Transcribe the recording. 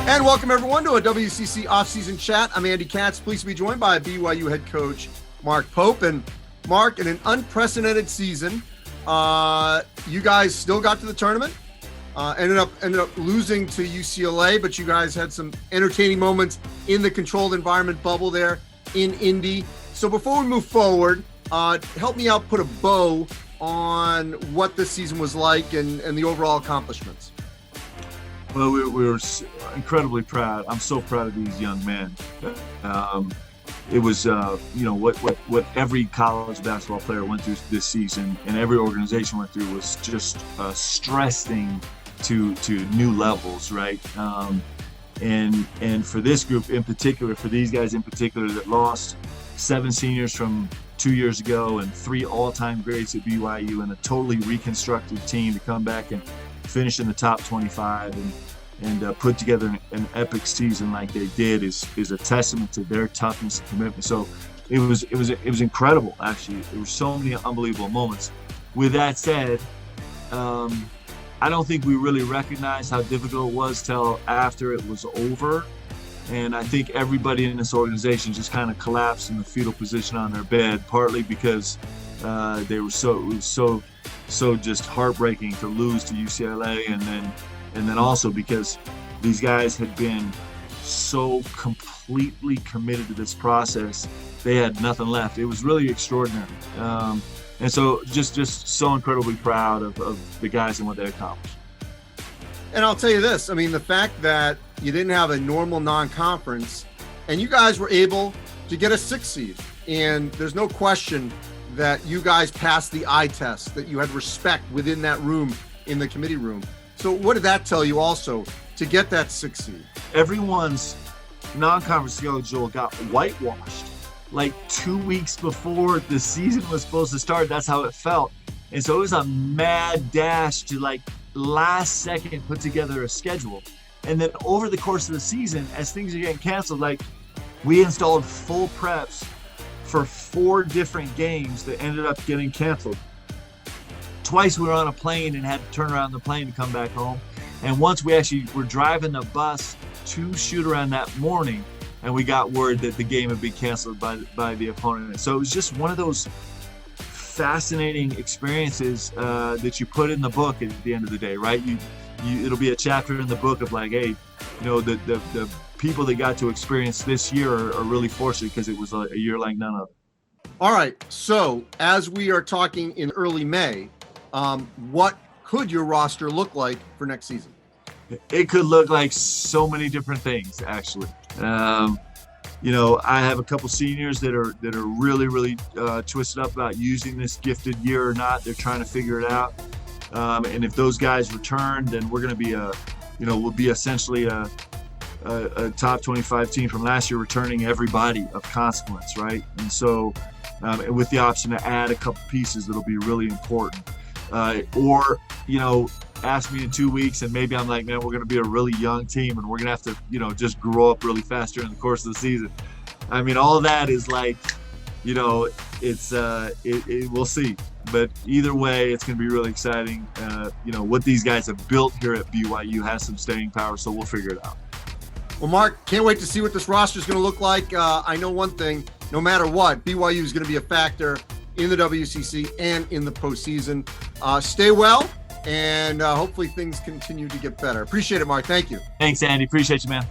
And welcome everyone to a WCC offseason chat. I'm Andy Katz, pleased to be joined by BYU head coach Mark Pope. And Mark, in an unprecedented season, you guys still got to the tournament. Ended up losing to UCLA, but you guys had some entertaining moments in the controlled environment bubble there in Indy. So before we move forward, help me out, put a bow on what this season was like and the overall accomplishments. Well, we were incredibly proud. I'm so proud of these young men. It was, what every college basketball player went through this season and every organization went through was just stressing to new levels, right? And for this group in particular, for these guys in particular that lost 7 seniors from 2 years ago and 3 all-time greats at BYU and a totally reconstructed team to come back and finish in the top 25 and put together an epic season like they did is a testament to their toughness and commitment. So it was incredible, actually. There were so many unbelievable moments. With that said, I don't think we really recognized how difficult it was till after it was over. And I think everybody in this organization just kind of collapsed in the fetal position on their bed, partly because it was so just heartbreaking to lose to UCLA, and then also because these guys had been so completely committed to this process, they had nothing left. It was really extraordinary. And so just so incredibly proud of the guys and what they accomplished. And I'll tell you this, I mean, the fact that you didn't have a normal non-conference and you guys were able to get a 6th seed, and there's no question that you guys passed the eye test, that you had respect within that room, in the committee room. So what did that tell you also to get that 6th seed? Everyone's non-conference schedule got whitewashed like 2 weeks before the season was supposed to start. That's how it felt. And so it was a mad dash to like last second put together a schedule. And then over the course of the season, as things are getting canceled, like we installed full preps for 4 different games that ended up getting canceled. Twice we were on a plane and had to turn around the plane to come back home. And once we actually were driving the bus to shoot around that morning, and we got word that the game had been canceled by the opponent. So it was just one of those fascinating experiences that you put in the book at the end of the day, right? It'll be a chapter in the book of like, hey, the people that got to experience this year are really fortunate because it was a year like none other. All right, so as we are talking in early May, what could your roster look like for next season? It could look like so many different things, actually. I have a couple seniors that are really, really twisted up about using this gifted year or not. They're trying to figure it out. And if those guys return, then we're going to be we'll be essentially a top 25 team from last year, returning everybody of consequence, right? And so with the option to add a couple pieces that'll be really important. Ask me in 2 weeks and maybe I'm like, man, we're going to be a really young team and we're going to have to, just grow up really fast during the course of the season. I mean, all of that is like, it's we'll see. But either way, it's going to be really exciting. What these guys have built here at BYU has some staying power, so we'll figure it out. Well, Mark, can't wait to see what this roster is going to look like. I know one thing, no matter what, BYU is going to be a factor in the WCC and in the postseason. Stay well, and hopefully things continue to get better. Appreciate it, Mark. Thank you. Thanks, Andy. Appreciate you, man.